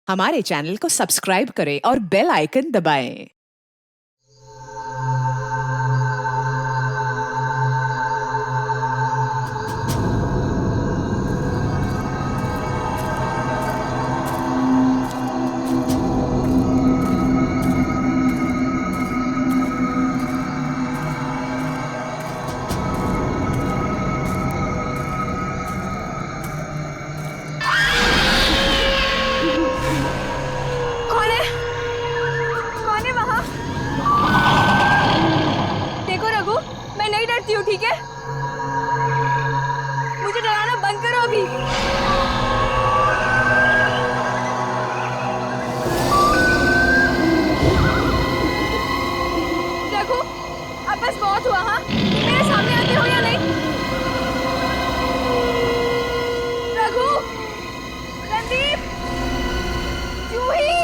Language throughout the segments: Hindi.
हमारे चैनल को सब्सक्राइब करें और बेल आइकन दबाएं। ठीक है, मुझे डराना बंद करो अभी। देखो, अब बस बहुत हुआ। हाँ, मेरे सामने आते हो या नहीं? रघु, रणदीप, जूही।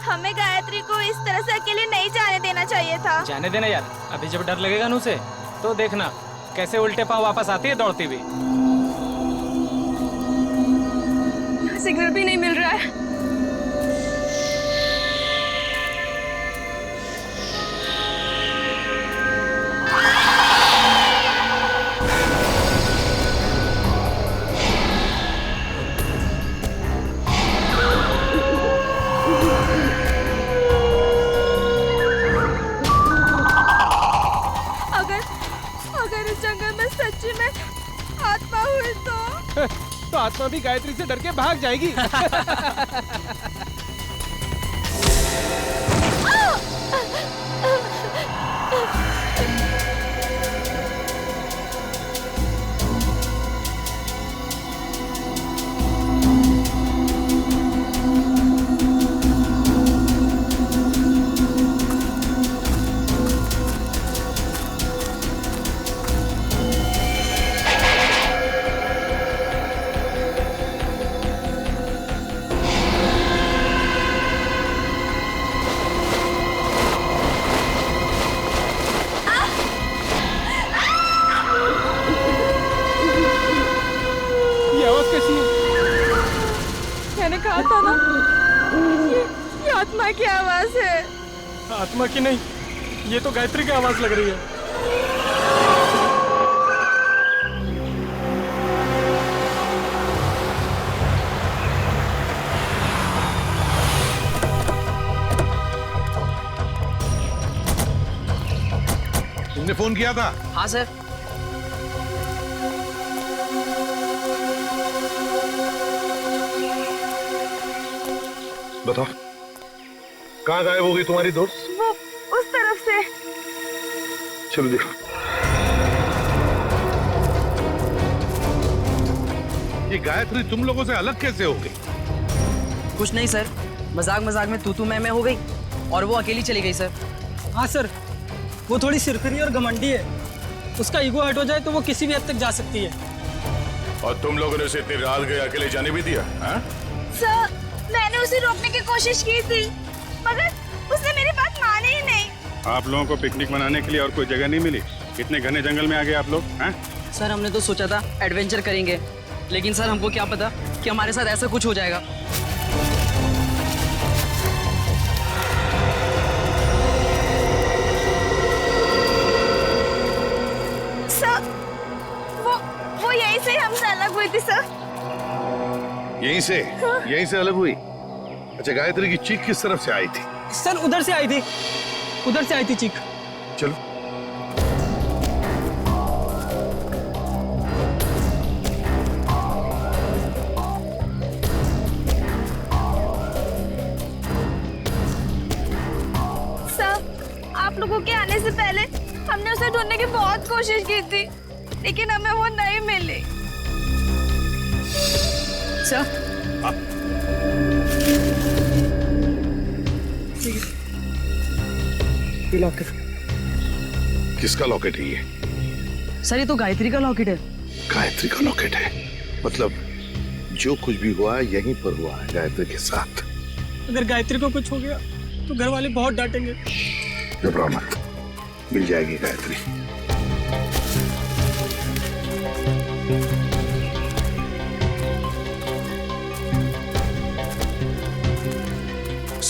हमें गायत्री को इस तरह से अकेले नहीं जाने देना चाहिए था। जाने देना यार, अभी जब डर लगेगा ना उसे तो देखना कैसे उल्टे पांव वापस आती है दौड़ती हुई। सिग्नल भी नहीं मिल रहा है। सच्ची में आत्मा हुई तो आत्मा भी गायत्री से डर के भाग जाएगी। मैंने कहा था ना, ये आत्मा की आवाज है। आत्मा की नहीं, ये तो गायत्री की आवाज लग रही है। तुमने फोन किया था? हाँ सर। बताओ, कहाँ गायब हो गई तुम्हारी दोस्त? वो उस तरफ से। चलो देखो। ये गायत्री तुम लोगों से अलग कैसे हो गई? कुछ नहीं सर, मजाक मजाक में तू मैं हो गई और वो अकेली चली गई सर। हाँ सर, वो थोड़ी सिरफिरी और घमंडी है। उसका ईगो हट हो जाए तो वो किसी भी हद तक जा सकती है। और तुम लोगों ने उसे इतनी रात गए अकेले जाने भी दिया? सर, मैंने उसे रोकने की कोशिश की थी, मगर उसने मेरी बात मानी ही नहीं। आप लोगों को पिकनिक मनाने के लिए और कोई जगह नहीं मिली? इतने घने जंगल में आ गए आप लोग। हैं? सर, हमने तो सोचा था एडवेंचर करेंगे, लेकिन सर हमको क्या पता कि हमारे साथ ऐसा कुछ हो जाएगा। सर, वो यहीं से हमसे अलग हुई थी सर। यहीं से अलग हुई? अच्छा, गायत्री की चीख किस तरफ से आई थी? सर, उधर से आई थी, उधर से आई थी चीख। चलो। सर, आप लोगों के आने से पहले हमने उसे ढूंढने की बहुत कोशिश की थी, लेकिन हमें वो नहीं मिली। Sir, locket. किसका लॉकेट है ये? सर, ये तो गायत्री का लॉकेट है। गायत्री का लॉकेट है? मतलब जो कुछ भी हुआ यहीं पर हुआ है गायत्री के साथ। अगर गायत्री को कुछ हो गया तो घर वाले बहुत डांटेंगे। घबराओ मत, मिल जाएगी गायत्री।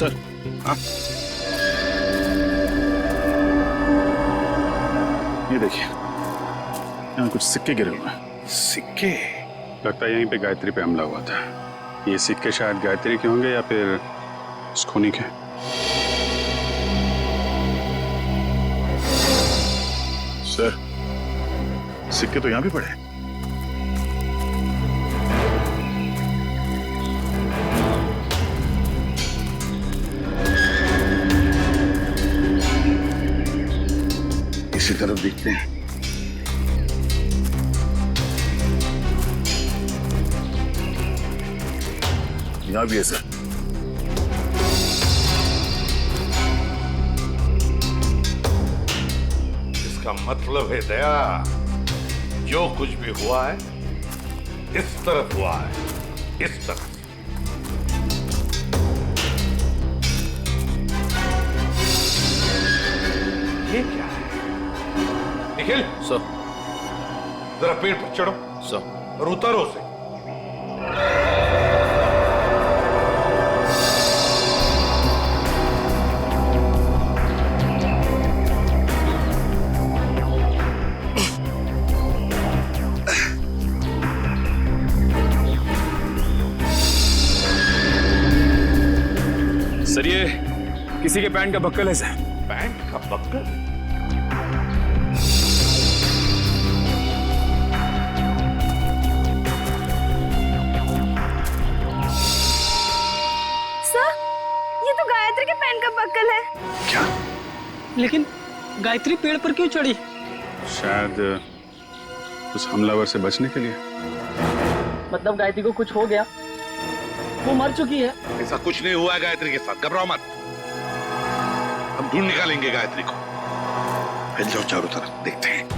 सर। हाँ, ये देखिए, यहाँ कुछ सिक्के गिरे हुए हैं। सिक्के? लगता है यहीं पे गायत्री पे हमला हुआ था। ये सिक्के शायद गायत्री के होंगे या फिर उस खूनी के। सर, सिक्के तो यहाँ भी पड़े हैं। इसी तरफ देखते हैं। यहाँ भी है सर। इसका मतलब है दया, जो कुछ भी हुआ है इस तरफ हुआ है, इस तरफ। ये क्या है? निखिल सर, जरा पेड़ पर चढ़ो सर और उतारो उसे। सर, ये किसी के पैंट का बक्कल है सर। पैंट का बक्कल? सर, ये तो गायत्री के पेन का बक्कल है। क्या? लेकिन गायत्री पेड़ पर क्यों चढ़ी? शायद उस हमलावर से बचने के लिए। मतलब गायत्री को कुछ हो गया, वो मर चुकी है। ऐसा कुछ नहीं हुआ है गायत्री के साथ, घबराओ मत। हम ढूंढ निकालेंगे गायत्री को। फैल जाओ चारों तरफ, देखते हैं।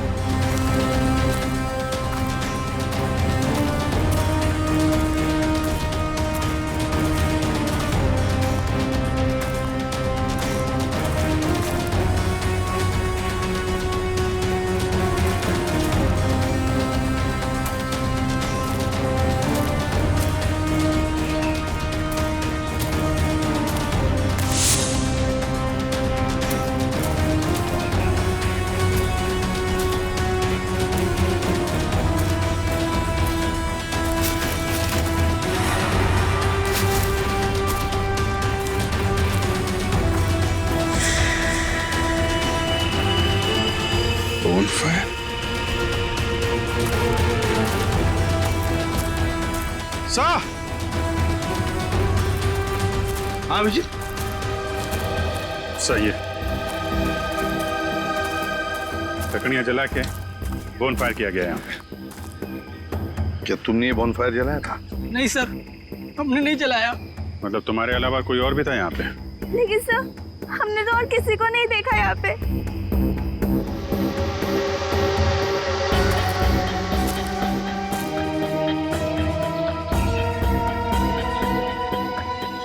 Bonfire? सा? हाँ विजित? सही है। लकड़ियां जला के बोनफायर किया गया यहाँ पे। क्या तुमने ये बॉनफायर जलाया था? नहीं सर, हमने नहीं जलाया। मतलब तुम्हारे अलावा कोई और भी था यहाँ पे? लेकिन सर, हमने तो और किसी को नहीं देखा यहाँ पे।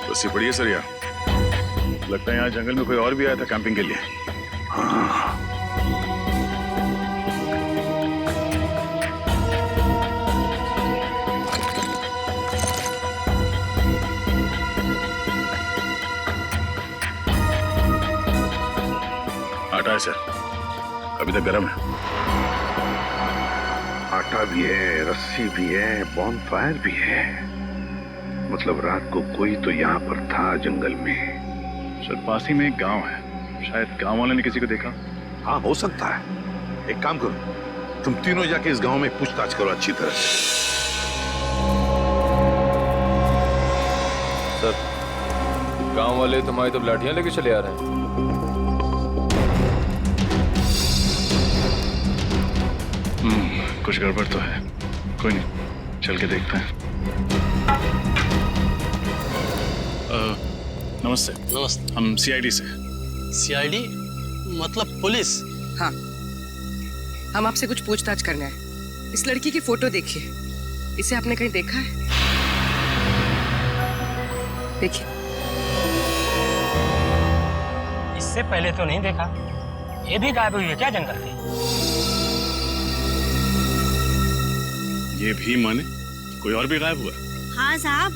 बस ये बढ़िया सर यार। लगता है यहाँ जंगल में कोई और भी आया था कैंपिंग के लिए। हाँ। आटा है सर, अभी तक गर्म है। आटा भी है, रस्सी भी है, बॉनफायर भी है। मतलब रात को कोई तो यहाँ पर था जंगल में। सर, पास ही में एक गांव है, शायद गांव वाले ने किसी को देखा। हाँ हो सकता है। एक काम करो, तुम तीनों जाके इस गांव में पूछताछ करो अच्छी तरह से। सर, गांव वाले तुम्हारी तो लाठियां लेके चले आ रहे हैं। कुछ गड़बड़ तो है। कोई नहीं, चल के देखते हैं। नमस्ते। नमस्ते। हम सीआईडी से। सीआईडी मतलब पुलिस? हाँ, हम आपसे कुछ पूछताछ करना है। इस लड़की की फोटो देखिए, इसे आपने कहीं देखा है? देखिए। इससे पहले तो नहीं देखा। ये भी गायब हुई है क्या जंगल से? ये भी माने कोई और भी गायब हुआ? हाँ साहब,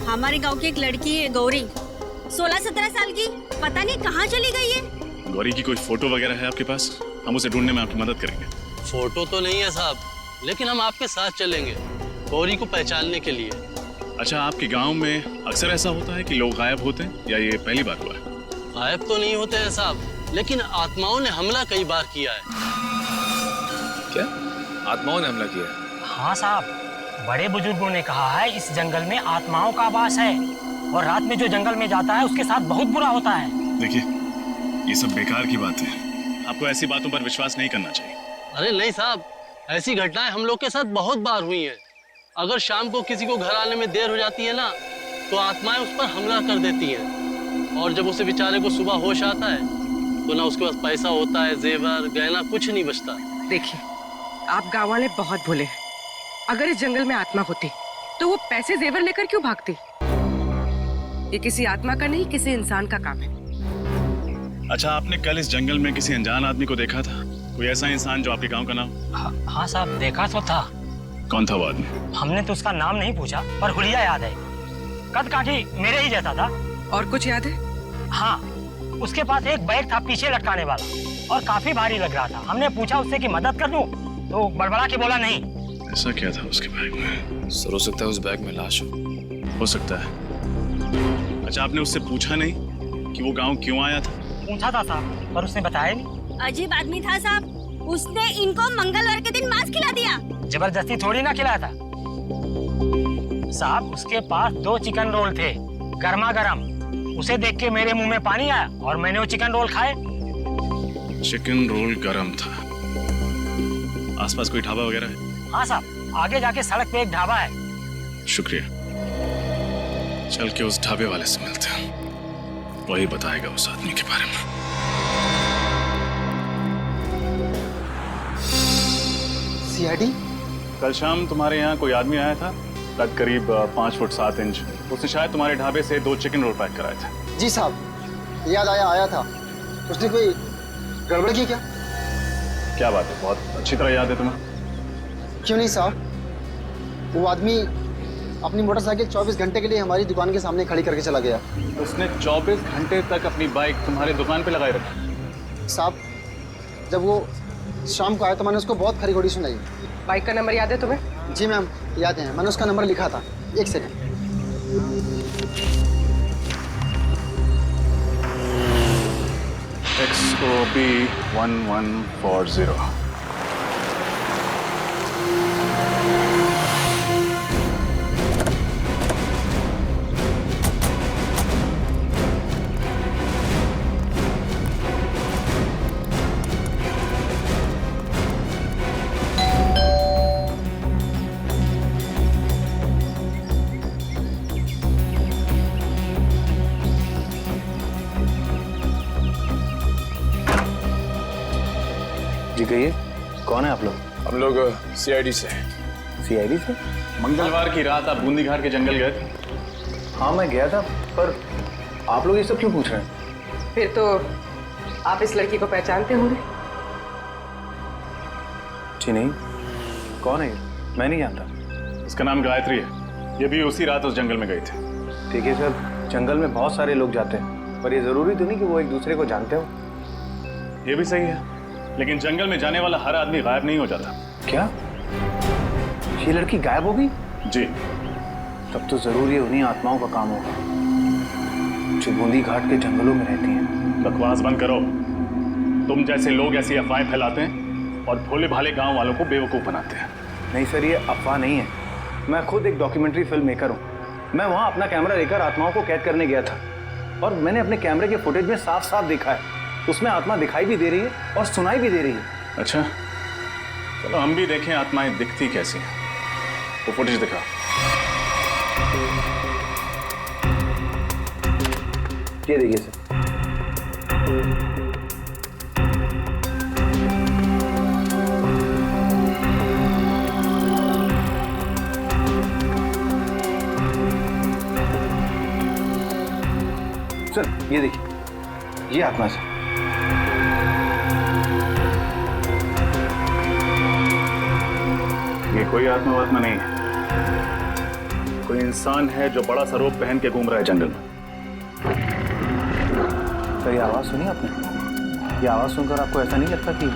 हमारे गांव की एक लड़की है गौरी, 16-17 साल की, पता नहीं कहाँ चली गई है। गौरी की कोई फोटो वगैरह है आपके पास? हम उसे ढूंढने में आपकी मदद करेंगे। फोटो तो नहीं है साहब, लेकिन हम आपके साथ चलेंगे गौरी को पहचानने के लिए। अच्छा, आपके गांव में अक्सर ऐसा होता है कि लोग गायब होते हैं या ये पहली बार हुआ है? गायब तो नहीं होते हैं साहब, लेकिन आत्माओं ने हमला कई बार किया है। क्या आत्माओं ने हमला किया है? हाँ साहब, बड़े बुजुर्गों ने कहा है इस जंगल में आत्माओं का वास है और रात में जो जंगल में जाता है उसके साथ बहुत बुरा होता है। देखिए, ये सब बेकार की बात है, आपको ऐसी बातों पर विश्वास नहीं करना चाहिए। अरे नहीं साहब, ऐसी घटनाएं हम लोग के साथ बहुत बार हुई हैं। अगर शाम को किसी को घर आने में देर हो जाती है ना, तो आत्माएं उस पर हमला कर देती हैं। और जब उसे बेचारे को सुबह होश आता है तो ना उसके पास पैसा होता है, जेवर गहना कुछ नहीं बचता। देखिए, आप गाँव वाले बहुत भोले हैं। अगर इस जंगल में आत्मा होती तो वो पैसे जेवर लेकर क्यों भागती? ये किसी आत्मा का नहीं, किसी इंसान का काम है। अच्छा, आपने कल इस जंगल में किसी अनजान आदमी को देखा था? कोई ऐसा इंसान जो आपके गांव का नाम? हाँ साहब, देखा तो था। कौन था वो आदमी? हमने तो उसका नाम नहीं पूछा, पर हुलिया याद है। कद काठी मेरे ही जैसा था। और कुछ याद है? हाँ, उसके पास एक बैग था पीछे लटकाने वाला और काफी भारी लग रहा था। हमने पूछा उससे कि मदद कर दूं, तो बड़बड़ा के बोला नहीं। ऐसा क्या था उसके बैग में? सर, हो सकता है उस बैग में लाश हो सकता है। अच्छा, आपने उससे पूछा नहीं कि वो गांव क्यों आया था? पूछा था साहब, पर उसने बताया नहीं। अजीब आदमी था साहब, उसने इनको मंगलवार के दिन मांस खिला दिया। जबरदस्ती थोड़ी ना खिलाया था साहब। उसके पास 2 चिकन रोल थे, गर्मा गर्म। उसे देख के मेरे मुंह में पानी आया और मैंने वो चिकन रोल खाए। चिकन रोल गरम था। आसपास कोई ढाबा वगैरह है? हाँ साहब, आगे जाके सड़क पे एक ढाबा है। शुक्रिया, चल के उस ढाबे वाले से मिलते हैं, वही बताएगा उस आदमी के बारे में। सीआईडी? कल शाम तुम्हारे यहाँ कोई आदमी आया था, कद करीब 5 फुट 7 इंच। उसने शायद तुम्हारे ढाबे से 2 चिकन रोल पैक कराए थे। जी साहब, याद आया था। उसने कोई गड़बड़ की क्या? क्या बात है, बहुत अच्छी तरह याद है तुम्हें। क्यों नहीं साहब, वो आदमी अपनी मोटरसाइकिल 24 घंटे के लिए हमारी दुकान के सामने खड़ी करके चला गया। उसने 24 घंटे तक अपनी बाइक तुम्हारी दुकान पे लगाए रखी? साहब, जब वो शाम को आया तो मैंने उसको बहुत खरी खोटी सुनाई। बाइक का नंबर याद है तुम्हें? जी मैम, याद है, मैंने उसका नंबर लिखा था। 1 सेकंड। XOB 1140। जी कहिए, कौन है आप लोग? हम लोग सीआईडी से। सीआईडी से? मंगलवार की रात आप बूंदी घाट के जंगल गए थे? हाँ, मैं गया था, पर आप लोग ये सब क्यों पूछ रहे हैं? फिर तो आप इस लड़की को पहचानते होंगे। जी नहीं, कौन है ये? मैं नहीं जानता। इसका नाम गायत्री है, ये भी उसी रात उस जंगल में गई थी। ठीक है सर, जंगल में बहुत सारे लोग जाते हैं, पर ये जरूरी तो नहीं कि वो एक दूसरे को जानते हो। ये भी सही है, लेकिन जंगल में जाने वाला हर आदमी गायब नहीं हो जाता। क्या ये लड़की गायब हो गई? जी। तब तो जरूर ये उन्हीं आत्माओं का काम होगा जो बूंदी घाट के जंगलों में रहती हैं। बकवास बंद करो। तुम जैसे लोग ऐसी अफवाहें फैलाते हैं और भोले भाले गांव वालों को बेवकूफ बनाते हैं। नहीं सर, ये अफवाह नहीं है। मैं खुद एक डॉक्यूमेंट्री फिल्म मेकर हूँ। मैं वहाँ अपना कैमरा लेकर आत्माओं को कैद करने गया था और मैंने अपने कैमरे के फुटेज में साफ साफ देखा है, उसमें आत्मा दिखाई भी दे रही है और सुनाई भी दे रही है। अच्छा, चलो हम भी देखें आत्माएं दिखती कैसी हैं। वो फुटेज दिखा। ये देखिए सर। सर ये देखिए, ये आत्मा से। ये कोई आत्मा नहीं है, कोई इंसान है जो बड़ा सा रोब पहन के घूम रहा है जंगल में। सर, ये आवाज़ सुनी आपने? ये आवाज़ सुनकर आपको ऐसा नहीं लगता कि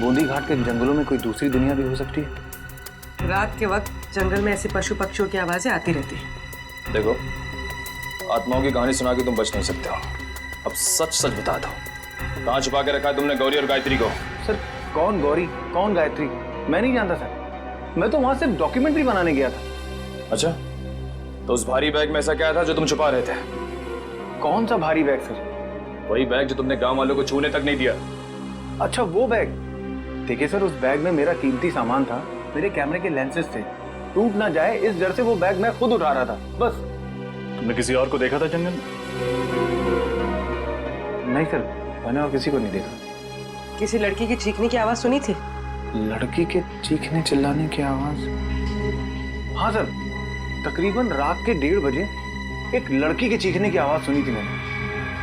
बूंदी घाट के जंगलों में कोई दूसरी दुनिया भी हो सकती है? रात के वक्त जंगल में ऐसे पशु पक्षियों की आवाजें आती रहती हैं। देखो, आत्माओं की कहानी सुना के तुम बच नहीं सकते हो। अब सच सच बता दो, कहाँ छुपा के रखा है तुमने गौरी और गायत्री को? सर, कौन गौरी, कौन गायत्री, मैं नहीं जानता सर। मैं तो वहां सिर्फ डॉक्यूमेंट्री बनाने गया था। अच्छा, तो उस भारी बैग में ऐसा क्या था जो तुम छुपा रहे थे? कौन सा भारी बैग सर? वही बैग जो तुमने गांव वालों को छूने तक नहीं दिया। अच्छा, वो बैग। देखिए सर, उस बैग में मेरा कीमती सामान था, मेरे कैमरे के लेंसेज थे। टूट ना जाए इस डर से वो बैग मैं खुद उठा रहा था, बस। तुमने किसी और को देखा था जंगल में? नहीं सर, मैंने और किसी को नहीं देखा। किसी लड़की की चीखने की आवाज सुनी थी? लड़की के चीखने चिल्लाने की आवाज? हाँ सर, तकरीबन रात के 1:30 बजे एक लड़की के चीखने की आवाज सुनी थी मैंने,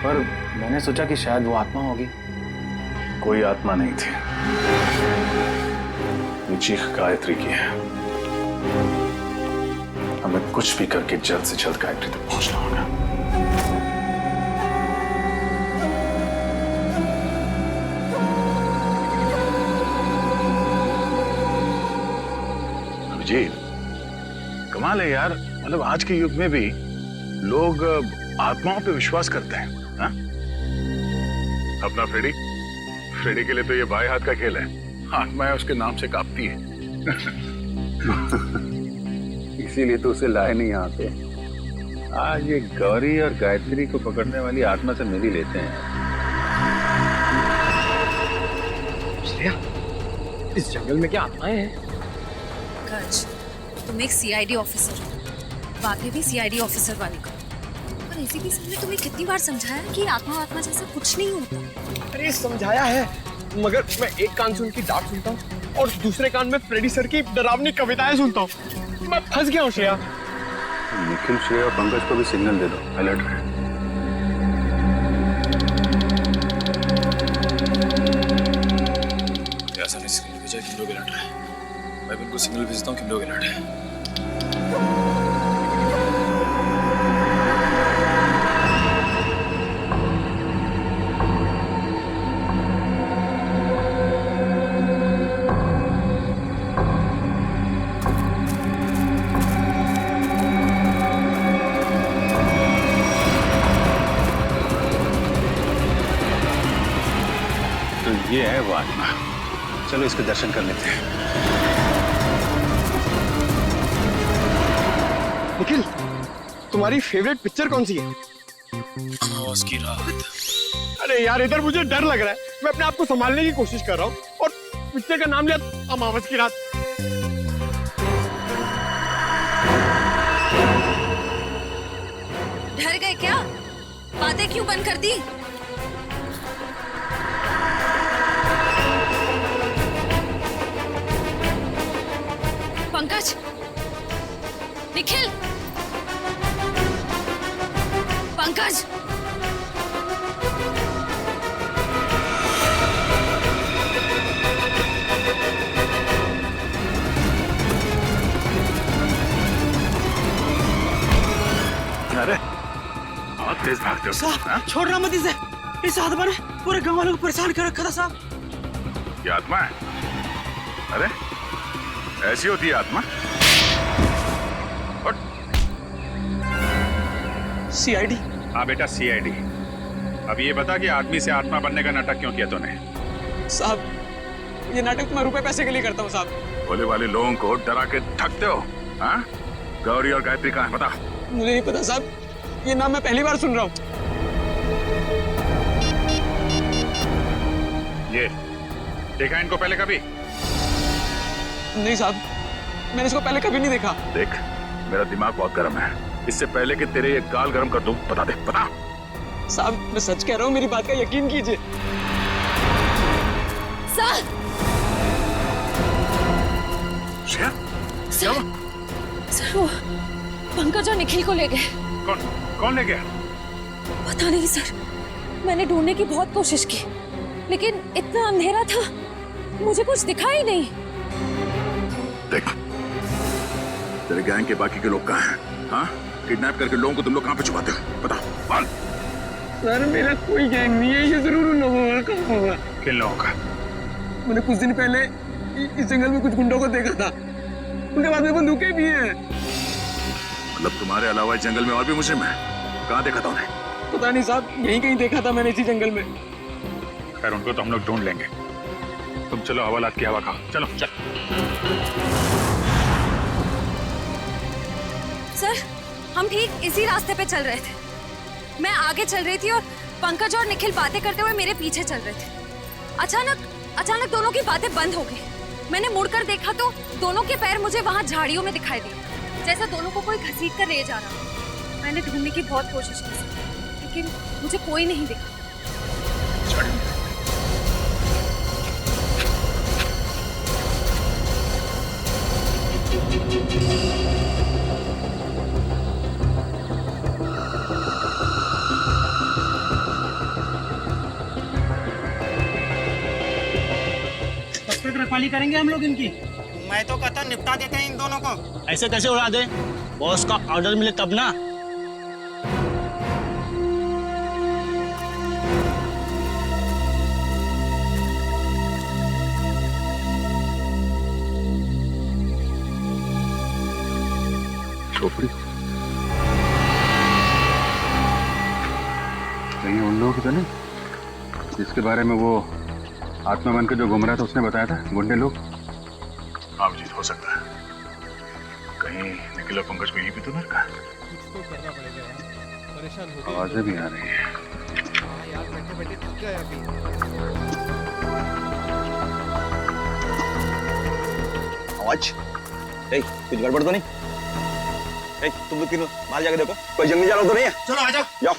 पर मैंने सोचा कि शायद वो आत्मा होगी। कोई आत्मा नहीं थी, ये चीख गायत्री की है। हमें कुछ भी करके जल्द से जल्द गायत्री तक पहुंचना होगा। अभिजीत, कमाल है यार, मतलब आज के युग में भी लोग आत्माओं पे विश्वास करते हैं। हा? अपना फ्रेडी के लिए तो ये बाएं हाथ का खेल है, आत्माएं उसके नाम से कांपती है। इसीलिए तो उसे लाए नहीं यहाँ पे। आज ये गौरी और गायत्री को पकड़ने वाली आत्मा से मिल ही लेते हैं। श्रेया, इस जंगल में क्या आत्माएं हैं? पंकज, तुम एक सीआईडी ऑफिसर हो, बातें भी सीआईडी ऑफिसर वाली करो। और एसीपी सर ने तुम्हें कितनी बार समझाया कि आत्मा जैसा कुछ नहीं होता। अरे समझाया है, मगर मैं एक कान से उनकी डांट सुनता हूँ और दूसरे कान में फ्रेडी सर की डरावनी कविताएं सुनता हूँ। मैं फंस गया हूँ श्रेया। निखिल, श्रेया और पंकज को भी सिग्नल दे दो, अलर्ट रहे। ऐसा नहीं, सिग्नल भेजा, किन लोग अलर्ट रहे। मैं भी उनको सिग्नल भेजता हूँ, किन लोग अलर्ट है। ये है वो आत्मा, चलो इसके दर्शन कर लेते हैं। निखिल, तुम्हारी फेवरेट पिक्चर कौन सी है? अमावस की रात। अरे यार, इधर मुझे डर लग रहा है, मैं अपने आप को संभालने की कोशिश कर रहा हूँ और पिक्चर का नाम लिया अमावस की रात। डर गए क्या? बातें क्यों बंद कर दी? पंकज, निखिल, पंकज, अरे बहुत तेज भागते हो साहब। छोड़ रहा मत इसे, इस आत्मा ने पूरे गांव वालों को परेशान कर रखा था साहब। ये आत्मा है? अरे ऐसी होती है आत्मा? सीआईडी? हाँ बेटा, सीआईडी। अब ये बता कि आदमी से आत्मा बनने का नाटक क्यों किया तूने? साहब, ये नाटक मैं रुपए पैसे के लिए करता हूँ साहब। भोले वाले लोगों को डरा के ठगते हो। हाँ? गौरी और गायत्री कहाँ है, बता। मुझे नहीं पता साहब, ये नाम मैं पहली बार सुन रहा हूँ। ये देखा इनको पहले कभी? नहीं साहब, मैंने इसको पहले कभी नहीं देखा। देख, मेरा दिमाग बहुत गर्म है, इससे पहले कि तेरे ये गाल गर्म कर दूं, बता दे, बता। साहब, मैं सच कह रहा हूँ, मेरी बात का यकीन कीजिए। सर, सर वो पंकज और निखिल को ले गए। कौन ले गया? पता नहीं सर, मैंने ढूंढने की बहुत कोशिश की, लेकिन इतना अंधेरा था, मुझे कुछ दिखा ही नहीं। देख, तेरे गैंग के बाकी के लोग कहाँ हैं? हाँ? किडनैप करके लोगों को तुम लोग कहाँ पे छुपाते हो? बता, बोल। सर मेरा कोई गैंग नहीं है, ये जरूर उन लोगों का होगा। किन लोगों का? मैंने कुछ दिन पहले इस जंगल में कुछ गुंडों को देखा था, उनके बाद में बंदूकें भी हैं। मतलब तुम्हारे अलावा इस जंगल में और भी मुजरिम है? कहाँ देखा था उन्हें? पता नहीं साहब, यहीं कहीं देखा था मैंने इसी जंगल में। खैर उनको तो हम लोग ढूंढ लेंगे, तुम चलो हवालात की हवा खाओ। चलो चल। सर हम ठीक इसी रास्ते पे चल रहे थे, मैं आगे चल रही थी और पंकज और निखिल बातें करते हुए मेरे पीछे चल रहे थे। अचानक दोनों की बातें बंद हो गई। मैंने मुड़कर देखा तो दोनों के पैर मुझे वहां झाड़ियों में दिखाई दिए, जैसे दोनों को कोई घसीट कर ले जा रहा। मैंने ढूंढने की बहुत कोशिश की लेकिन मुझे कोई नहीं दिखा। रखवाली करेंगे हम लोग इनकी। मैं तो कहता निपटा देते हैं इन दोनों को। ऐसे कैसे उड़ा दे? बॉस का ऑर्डर मिले तब ना। खोपड़ी कहीं उन लोगों की तो नहीं जिसके बारे में वो आत्मा बन के जो घूम रहा था उसने बताया था, गुंडे लोग? हाँ जी, हो सकता है। कहीं निखिल और पंकज को यही भी तो नर का आवाजें भी आ रही है। यार बैठे बैठे थक गए अभी। आवाज, कुछ गड़बड़ तो नहीं? तुम लोग तीनों बाहर जाके देखो, कोई जंगली जानवर तो नहीं है? चलो आ जाओ। जाओ।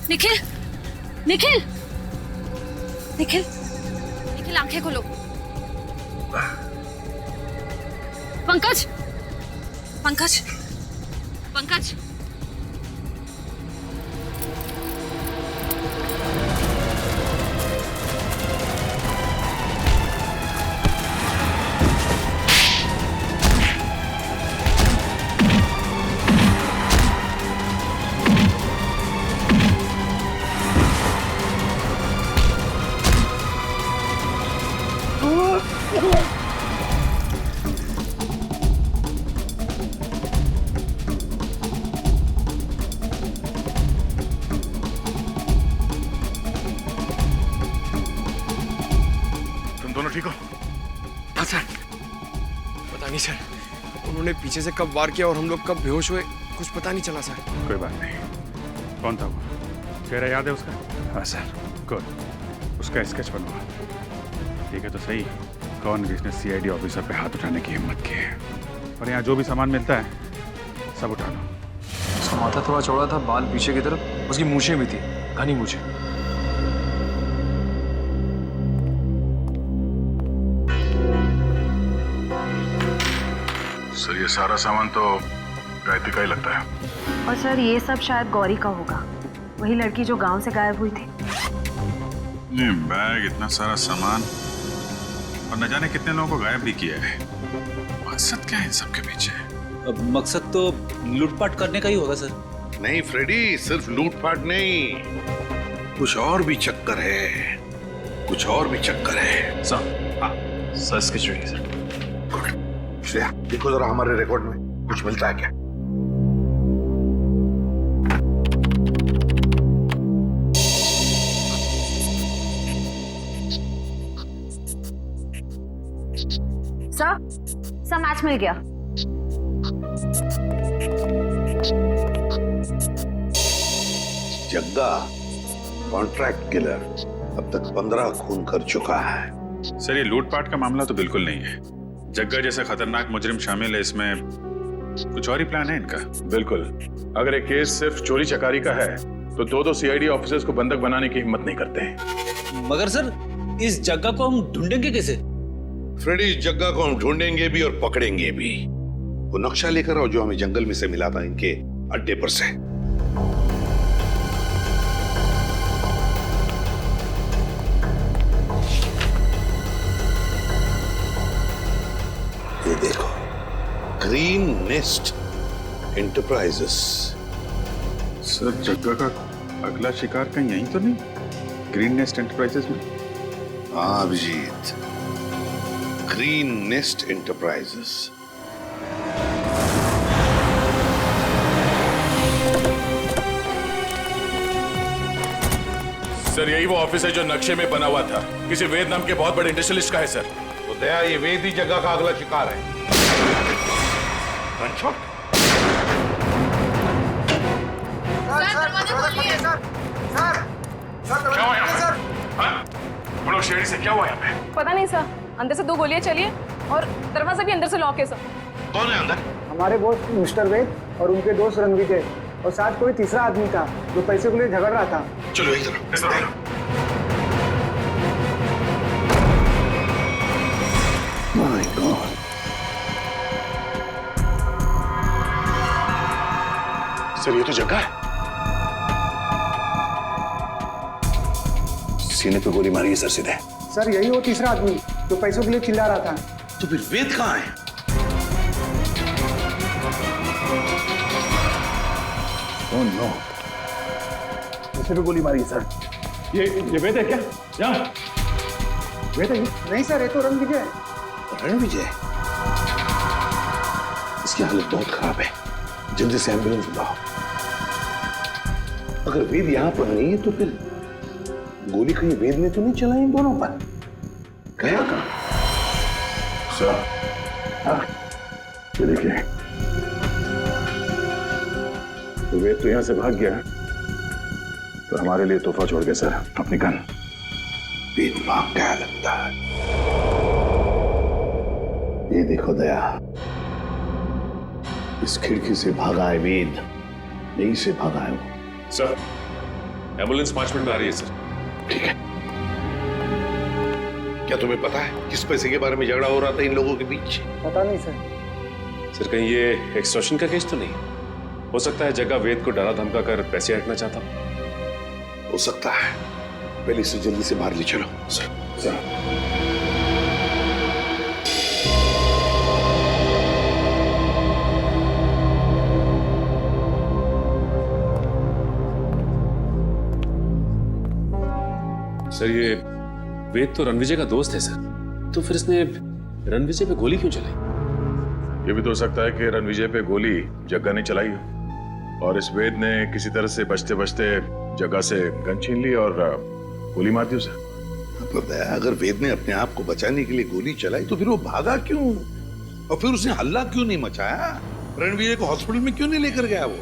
निखिल निखिल निखिल निखिल आंखें खोलो। पंकज पंकज पंकज ठीक हो? हाँ सर। पता नहीं सर, उन्होंने पीछे से कब वार किया और हम लोग कब बेहोश हुए, कुछ पता नहीं चला सर। कोई बात नहीं। कौन था वो? चेहरा याद है उसका? हाँ सर। गुड। उसका स्केच बनवा। ठीक है तो सही, कौन जिसने सीआईडी ऑफिसर पे हाथ उठाने की हिम्मत की है। और यहाँ जो भी सामान मिलता है सब उठा लो। उसका माथा थोड़ा चौड़ा था, बाल पीछे की तरफ, उसकी मूछें भी थी, घनी मूछें। सर ये सारा सामान तो गायत्री का ही लगता है। और सर ये सब शायद गौरी का होगा, वही लड़की जो गांव से गायब हुई थी। नहीं, बैग, इतना सारा सामान और न जाने कितने लोगों को गायब भी किया है। मकसद क्या है इन सब के पीछे? अब मकसद तो लूटपाट करने का ही होगा सर। नहीं फ्रेडी, सिर्फ लूटपाट नहीं, कुछ और भी चक्कर है, कुछ और भी चक्कर है। सर, हाँ sir, sketch ready sir. Good. Shreya देखो जरा हमारे रिकॉर्ड में कुछ मिलता है क्या? सर मैच मिल गया। जग्गा, कॉन्ट्रैक्ट किलर अब तक 15 खून कर चुका है। सर ये लूटपाट का मामला तो बिल्कुल नहीं है। जग्गा जैसा खतरनाक मुजरिम शामिल है इसमें, कुछ और ही प्लान है इनका। बिल्कुल, अगर एक केस सिर्फ चोरी चकारी का है तो दो सीआईडी ऑफिसर्स को बंधक बनाने की हिम्मत नहीं करते हैं। मगर सर इस जग्गा को हम ढूंढेंगे कैसे? फ्रेडी, इस जग्गा को हम ढूंढेंगे भी और पकड़ेंगे भी। वो नक्शा लेकर आओ जो हमें जंगल में से मिला था इनके अड्डे पर से। ये देखो, ग्रीन नेस्ट एंटरप्राइजेस। सर जग्गा का अगला शिकार कहीं यहीं तो नहीं? ग्रीन नेस्ट एंटरप्राइजेस में? हाँ Abhijit, green nest enterprises. Sir यही वो ऑफिस है जो नक्शे में बना हुआ था, किसी वेद नाम के बहुत बड़े इंडस्ट्रियलिस्ट का है सर। तो दया, ये वेद ही जगह का अगला शिकार है। रणछोड़, क्या हुआ यहाँ पे? हम लोग शेरी से क्या हुआ यहाँ पे? पता नहीं सर, अंदर से 2 गोलियां चली है और दरवाजा भी अंदर से लॉक है सर। कौन है अंदर? हमारे बॉस मिस्टर वेद और उनके दोस्त रणविजय, और साथ कोई तीसरा आदमी था जो पैसे को लिए झगड़ रहा था। चलो इधर। माय गॉड, सर ये तो जगह है। सीने पे गोली मारी है सर सीधे। सर यही वो तीसरा आदमी जो पैसों के लिए चिल्ला रहा था। तो फिर वेद कहाँ है? ओह नो, इसे भी गोली मारी है सर। ये वेद है क्या? यहाँ वेद है? नहीं सर, ये तो रणविजय। रणविजय? इसकी हालत बहुत खराब है, जल्दी से एम्बुलेंस बुलाओ। अगर वेद यहाँ पर नहीं है तो फिर गोली कहीं वेद ने तो नहीं चलाई इन दोनों पर? गया कहाँ? सर हाँ, ये देखिए, तो वेद तो यहाँ से भाग गया, तो हमारे लिए तोहफा छोड़ गया सर, अपनी गन। वेद भाग गया लगता है। ये देखो दया, इस खिड़की से भागा है वेद, यहीं से भागा है वो। सर एम्बुलेंस 5 मिनट में आ रही है सर। ठीक है। क्या तुम्हें पता है किस पैसे के बारे में झगड़ा हो रहा था इन लोगों के बीच? पता नहीं सर। सर कहीं ये एक्सटॉर्शन का केस तो नहीं? हो सकता है जगह वेद को डरा धमका कर पैसे हटना चाहता हो सकता है। पहले इसे जल्दी से बाहर ले चलो। सर सर ये वेद तो रणविजय का दोस्त है सर, तो फिर इसने रणविजय पे गोली क्यों चलाई? ये भी तो हो सकता है कि रणविजय पे गोली जग्गा ने चलाई हो और इस वेद ने किसी तरह से बचते बचते जग्गा से गन छीन ली और गोली मार दी उसे। अगर वेद ने अपने आप को बचाने के लिए गोली चलाई तो फिर वो भागा क्यों और फिर उसने हल्ला क्यों नहीं मचाया? रणविजय को हॉस्पिटल में क्यों नहीं लेकर गया वो?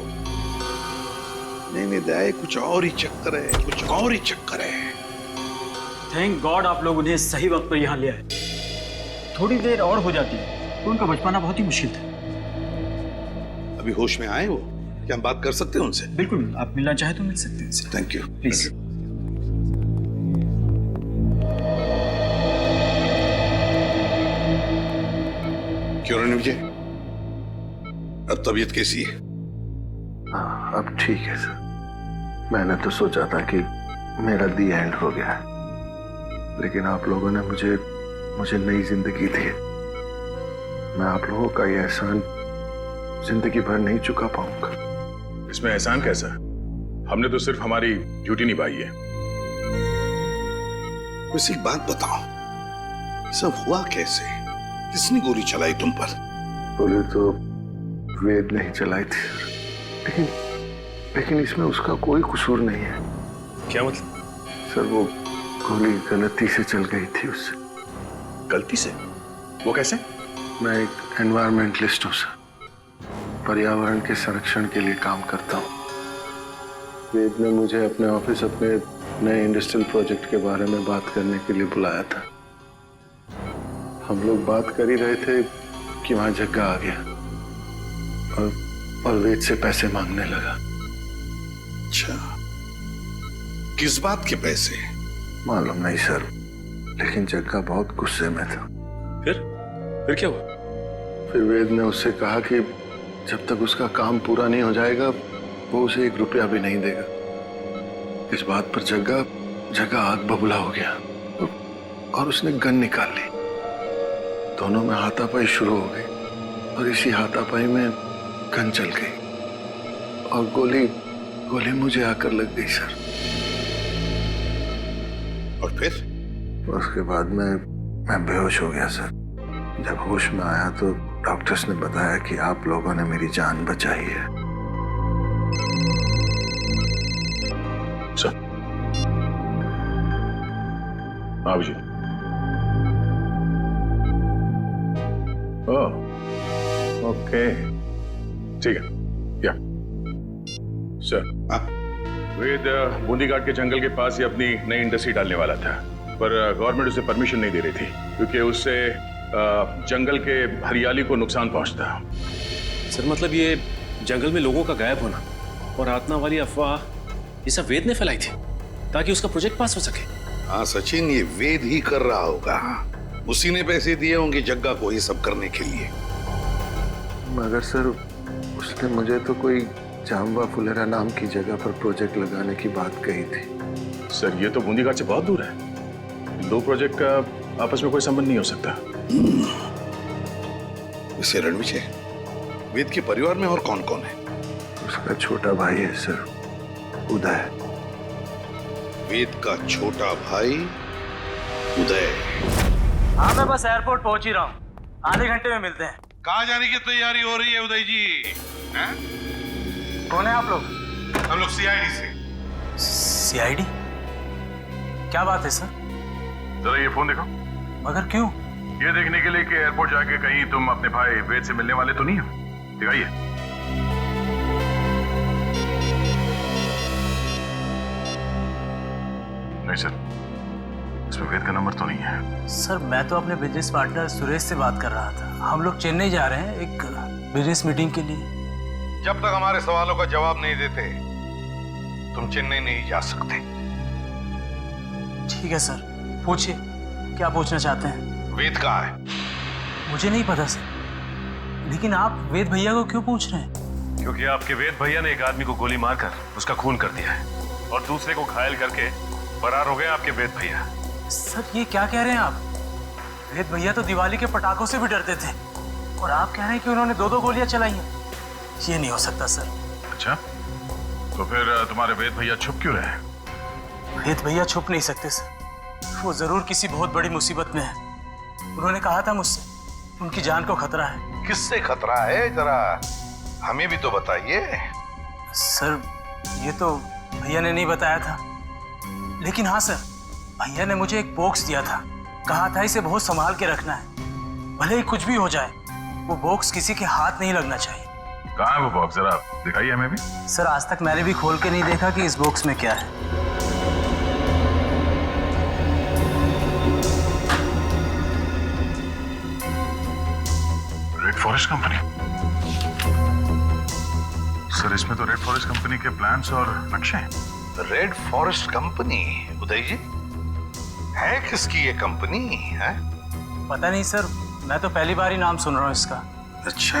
नहीं दया, कुछ और ही चक्कर है, कुछ और ही चक्कर है। थैंक गॉड आप लोग उन्हें सही वक्त पर यहाँ ले आए। थोड़ी देर और हो जाती तो उनका बच पाना बहुत ही मुश्किल था। अभी होश में आए वो? क्या हम बात कर सकते हैं उनसे? बिल्कुल, आप मिलना चाहे तो मिल सकते हैं। Thank you. प्लीज। क्यों रणविजय, अब तबीयत कैसी है? हाँ, अब ठीक है सर। मैंने तो सोचा था कि मेरा दी एंड हो गया, लेकिन आप लोगों ने मुझे नई जिंदगी दी। मैं आप लोगों का ये एहसान जिंदगी भर नहीं चुका पाऊंगा। इसमें एहसान कैसा? हमने तो सिर्फ हमारी ड्यूटी निभाई है। वैसे एक बात बताओ, सब हुआ कैसे? किसने गोली चलाई तुम पर? गोली तो वेद नहीं चलाई थी, लेकिन इसमें उसका कोई कसूर नहीं है। क्या मतलब? सर वो गोली गलती से चल गई थी उससे। गलती से? वो कैसे? मैं एक एनवायरमेंटलिस्ट हूँ सर, पर्यावरण के संरक्षण के लिए काम करता हूँ। वेद ने मुझे अपने ऑफिस अपने नए इंडस्ट्रियल प्रोजेक्ट के बारे में बात करने के लिए बुलाया था। हम लोग बात कर ही रहे थे कि वहां जग्गा आ गया और वेद से पैसे मांगने लगा। अच्छा, किस बात के पैसे? मालूम नहीं सर, लेकिन जग्गा बहुत गुस्से में था। फिर क्या हुआ? फिर वेद ने उससे कहा कि जब तक उसका काम पूरा नहीं हो जाएगा वो उसे 1 रुपया भी नहीं देगा। इस बात पर जग्गा आग बबूला हो गया और उसने गन निकाल ली। दोनों में हाथापाई शुरू हो गई और इसी हाथापाई में गन चल गई और गोली मुझे आकर लग गई सर। और फिर? उसके बाद मैं बेहोश हो गया सर। जब होश में आया तो डॉक्टर्स ने बताया कि आप लोगों ने मेरी जान बचाई है। सर आप जी। ओके ठीक है। या सर, वेद बूंदी घाट के जंगल के पास ही अपनी नई इंडस्ट्री डालने वाला था, पर गवर्नमेंट उसे परमिशन नहीं दे रही थी क्योंकि उससे जंगल के हरियाली को नुकसान पहुंचता। सर मतलब ये जंगल में लोगों का गायब होना और आत्मा वाली अफवाह ये सब वेद ने फैलाई थी ताकि उसका प्रोजेक्ट पास हो सके। हाँ सचिन, ये वेद ही कर रहा होगा। उसी ने पैसे दिए होंगे जग्गा को ये सब करने के लिए। मगर सर उसने मुझे तो कोई जाम्बा फुलेरा नाम की जगह पर प्रोजेक्ट लगाने की बात कही थी। सर ये तो बूंदी घाट से बहुत दूर है। 2 प्रोजेक्ट का आपस में कोई संबंध नहीं हो सकता। इसे रणविजय, वेद के परिवार में और कौन कौन है? उसका छोटा भाई है सर, उदय। वेद का छोटा भाई उदय। हाँ मैं बस एयरपोर्ट पहुंच ही रहा हूँ, आधे घंटे में मिलते हैं। कहाँ जाने की तैयारी हो रही है उदय जी? हैं? कौन है आप लोग? हम लोग सीआईडी से। सीआईडी? क्या बात है सर? जरा ये फोन देखो। मगर क्यों? ये देखने के लिए कि एयरपोर्ट जाके कहीं तुम अपने भाई वेद से मिलने वाले तो नहीं हो। दिखाइए। नहीं सर, इसमें वेद का नंबर तो नहीं है। सर मैं तो अपने बिजनेस पार्टनर सुरेश से बात कर रहा था। हम लोग चेन्नई जा रहे हैं एक बिजनेस मीटिंग के लिए। जब तक हमारे सवालों का जवाब नहीं देते तुम चेन्नई नहीं जा सकते। ठीक है सर, पूछिए क्या पूछना चाहते हैं। वेद कहाँ है? मुझे नहीं पता सर, लेकिन आप वेद भैया को क्यों पूछ रहे हैं? क्योंकि आपके वेद भैया ने एक आदमी को गोली मारकर उसका खून कर दिया है और दूसरे को घायल करके फरार हो गए आपके वेद भैया। सर ये क्या कह रहे हैं आप? वेद भैया तो दिवाली के पटाखों से भी डरते थे और आप कह रहे हैं कि उन्होंने 2-2 गोलियां चलाई हैं। ये नहीं हो सकता सर। अच्छा, तो फिर तुम्हारे वेद भैया छुप क्यों रहे? वेद भैया छुप नहीं सकते सर, वो जरूर किसी बहुत बड़ी मुसीबत में है। उन्होंने कहा था मुझसे उनकी जान को खतरा है। किससे खतरा है, जरा हमें भी तो बताइए। सर ये तो भैया ने नहीं बताया था, लेकिन हाँ सर भैया ने मुझे एक बॉक्स दिया था, कहा था इसे बहुत संभाल के रखना है, भले ही कुछ भी हो जाए वो बॉक्स किसी के हाथ नहीं लगना चाहिए। कहाँ है वो बॉक्स, जरा दिखाइए हमें भी। सर आज तक मैंने भी खोल के नहीं देखा कि इस बॉक्स में क्या है। Red forest company? सर इसमें तो रेड फॉरेस्ट कंपनी के प्लान्स और नक्शे हैं। Red forest company? Uday ji, है किसकी ये कंपनी है? पता नहीं सर, मैं तो पहली बार ही नाम सुन रहा हूँ इसका। अच्छा,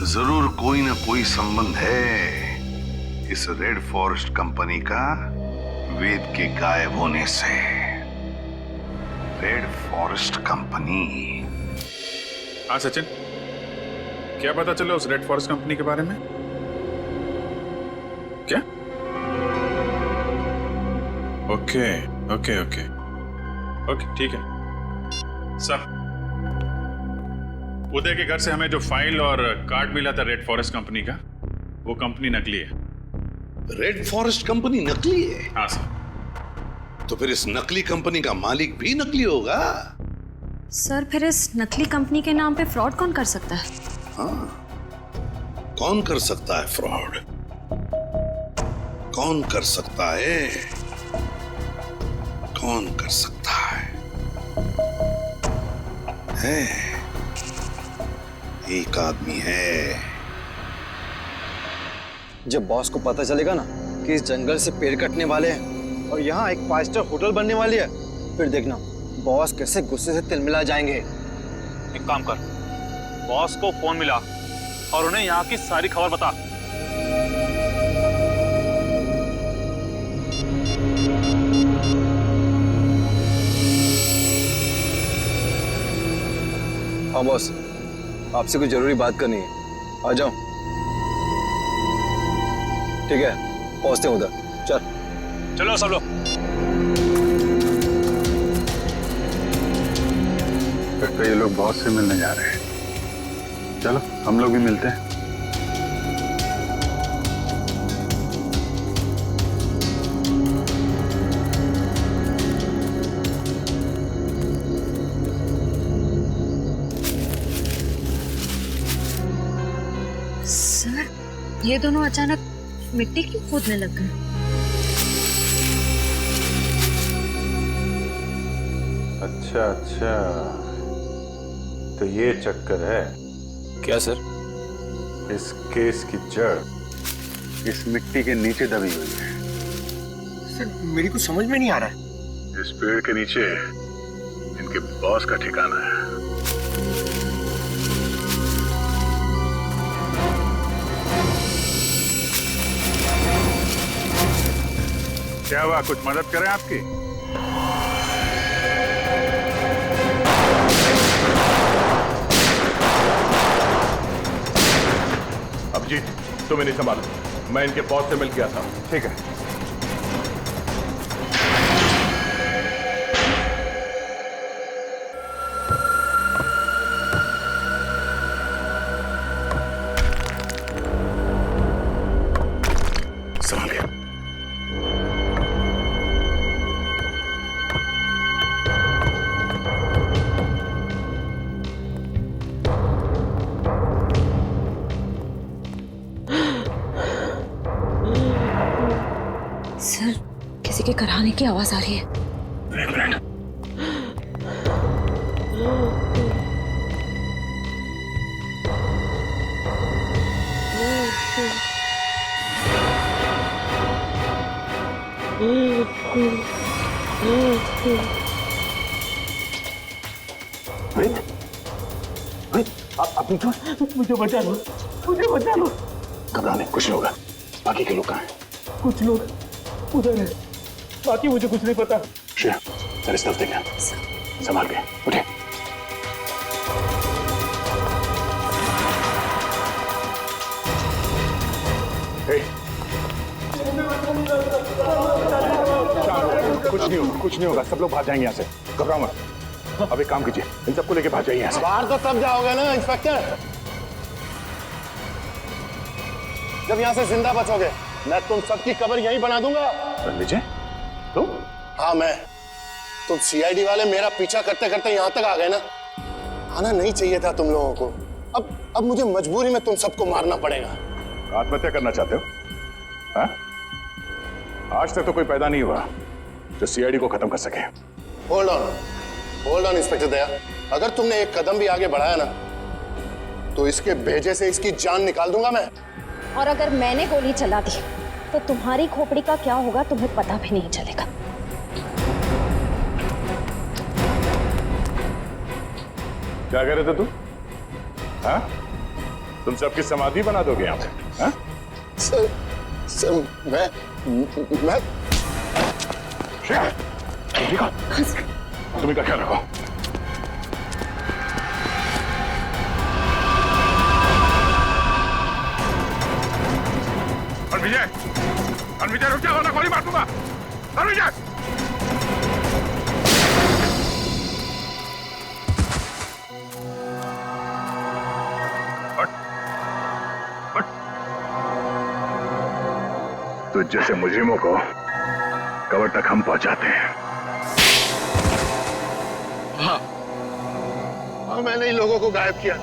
जरूर कोई ना कोई संबंध है इस रेड फॉरेस्ट कंपनी का वेद के गायब होने से। Red forest company. हाँ सचिन, क्या पता चला उस रेड फॉरेस्ट कंपनी के बारे में? क्या? ओके ओके ओके ओके ठीक है सर। उदय के घर से हमें जो फाइल और कार्ड मिला था रेड फॉरेस्ट कंपनी का, वो कंपनी नकली है। रेड फॉरेस्ट कंपनी नकली है? हाँ सर। तो फिर इस नकली कंपनी का मालिक भी नकली होगा? सर फिर इस नकली कंपनी के नाम पे फ्रॉड कौन कर सकता है? हाँ, कौन कर सकता है फ्रॉड? कौन कर सकता है? कौन कर सकता है? एक आदमी है। जब बॉस को पता चलेगा ना कि इस जंगल से पेड़ कटने वाले हैं और यहाँ एक 5 स्टार होटल बनने वाली है, फिर देखना बॉस कैसे गुस्से से तिलमिला जाएंगे। एक काम कर, बॉस को फोन मिला और उन्हें यहाँ की सारी खबर बता। हाँ बॉस, आपसे कुछ जरूरी बात करनी है, आ जाओ। ठीक है, पहुंचते हैं उधर। चलो सब लोग। लगता है ये लोग बॉस से मिलने जा रहे हैं। चलो हम लोग भी मिलते हैं। सर, ये दोनों अचानक मिट्टी क्यों खोदने लग गए? अच्छा अच्छा, तो ये चक्कर है क्या सर? इस केस की जड़ इस मिट्टी के नीचे दबी हुई है। सर मेरी कुछ समझ में नहीं आ रहा है। इस पेड़ के नीचे इनके बॉस का ठिकाना है। क्या हुआ, कुछ मदद करें आपकी? अभिजीत, तुम इन्हें संभालो, मैं इनके बॉस से मिल के आता हूं। ठीक है। संभाल के। सर, किसी के कराने की आवाज आ रही है। एक मिनट। आप ठीक हो? मुझे बचा लो, मुझे बचा लो। घबराने कुछ नहीं होगा। बाकी के लोग कहाँ हैं? कुछ लोग उधर है, बाकी मुझे कुछ नहीं पता। श्रेया, सर इस तरफ देखना, संभाल के उठे। कुछ नहीं होगा, कुछ नहीं होगा, सब लोग भाग जाएंगे यहाँ से। घबराओ मत। अब एक काम कीजिए, इन सबको लेके भाग जाइए यहाँ से। बाहर तो तब जाओगे ना इंस्पेक्टर, जब यहाँ से जिंदा बचोगे। मैं तुम सबकी कब्र यहीं बना दूंगा। विजय, तुम? हाँ मैं। तुम सीआईडी वाले मेरा पीछा करते करते यहाँ तक आ गए ना। आना नहीं चाहिए था तुम लोगों को। अब मुझे मजबूरी में तुम सबको मारना पड़ेगा। आत्महत्या करना चाहते हो? हाँ? आज तक तो कोई पैदा नहीं हुआ जो सीआईडी को खत्म कर सके। होल्ड ऑन इंस्पेक्टर दया, अगर तुमने एक कदम भी आगे बढ़ाया ना तो इसके भेजे से इसकी जान निकाल दूंगा मैं। और अगर मैंने गोली चला दी तो तुम्हारी खोपड़ी का क्या होगा तुम्हें पता भी नहीं चलेगा। क्या कह रहे थे तुम? हाँ? तुम सबकी समाधि बना दोगे यहाँ पे? हाँ? सर मैं श्रेया, ठीक है? तुम इनका ख्याल रखो। विजय रुक जाओ, वरना गोली मार दूंगा। विजय, तो जैसे मुजरिमों को कब्र तक हम पहुंचाते हैं। हाँ, मैंने ही लोगों को गायब किया।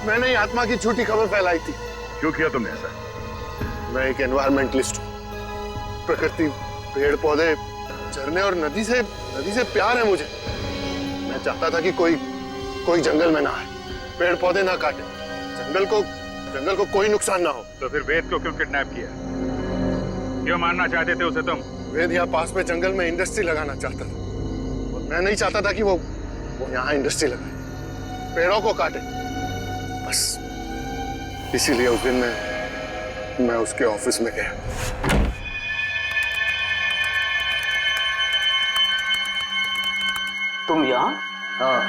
मैंने ही आत्मा की झूठी खबर फैलाई थी। क्यों किया तुमने ऐसा? मैं एक एनवायरमेंटलिस्ट हूँ। प्रकृति, पेड़ पौधे, झरने और नदी से प्यार है मुझे। मैं चाहता था कि कोई जंगल में ना आए, पेड़ पौधे ना काटे, जंगल को कोई नुकसान ना हो। तो फिर वेद को क्यों किडनैप किया? क्यों मारना चाहते थे उसे तुम? वेद यहाँ पास में जंगल में इंडस्ट्री लगाना चाहता था और मैं नहीं चाहता था कि वो यहाँ इंडस्ट्री लगाए, पेड़ों को काटे। बस इसीलिए उस दिन मैं उसके ऑफिस में गया। तुम यहाँ? हाँ।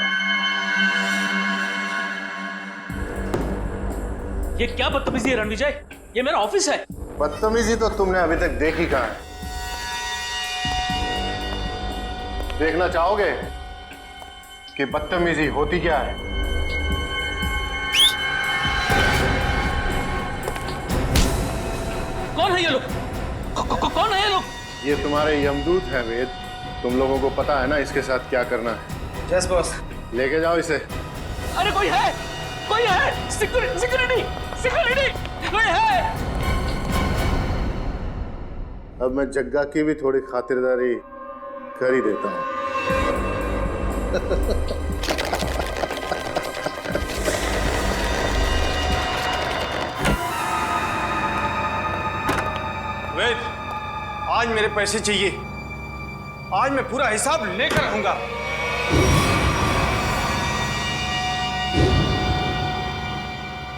ये क्या बदतमीजी है रणविजय? ये मेरा ऑफिस है। बदतमीजी तो तुमने अभी तक देखी कहाँ है? देखना चाहोगे कि बदतमीजी होती क्या है? कौन है ये लोग? कौन है ये लोग? ये तुम्हारे यमदूत हैं वेद। तुम लोगों को पता है ना इसके साथ क्या करना है। Yes boss. लेके जाओ इसे। अरे कोई है सिक्योरिटी कोई है? अब मैं जग्गा की भी थोड़ी खातिरदारी कर ही देता हूँ। वेद, आज मेरे पैसे चाहिए। आज मैं पूरा हिसाब लेकर आऊंगा।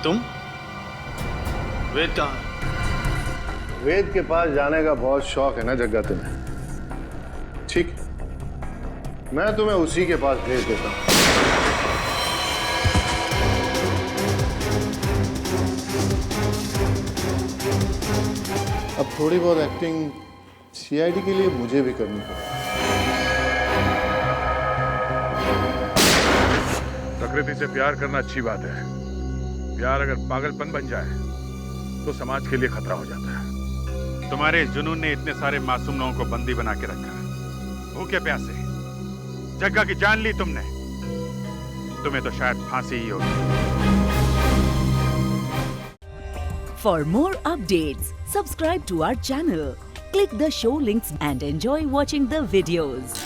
तुम? वेद कहाँ? वेद के पास जाने का बहुत शौक है ना जग्गा तुम्हें? ठीक, मैं तुम्हें उसी के पास भेज देता हूँ। अब थोड़ी बहुत एक्टिंग सीआईडी के लिए मुझे भी करनी पड़ेगी। प्रकृति से प्यार करना अच्छी बात है। प्यार अगर पागलपन बन जाए तो समाज के लिए खतरा हो जाता है। तुम्हारे इस जुनून ने इतने सारे मासूम लोगों को बंदी बना के रखा है। भूखे प्यासे जग्गा की जान ली तुमने। तुम्हें तो शायद फांसी ही होगी। For more updates, subscribe to our channel, click the show links and enjoy watching the videos.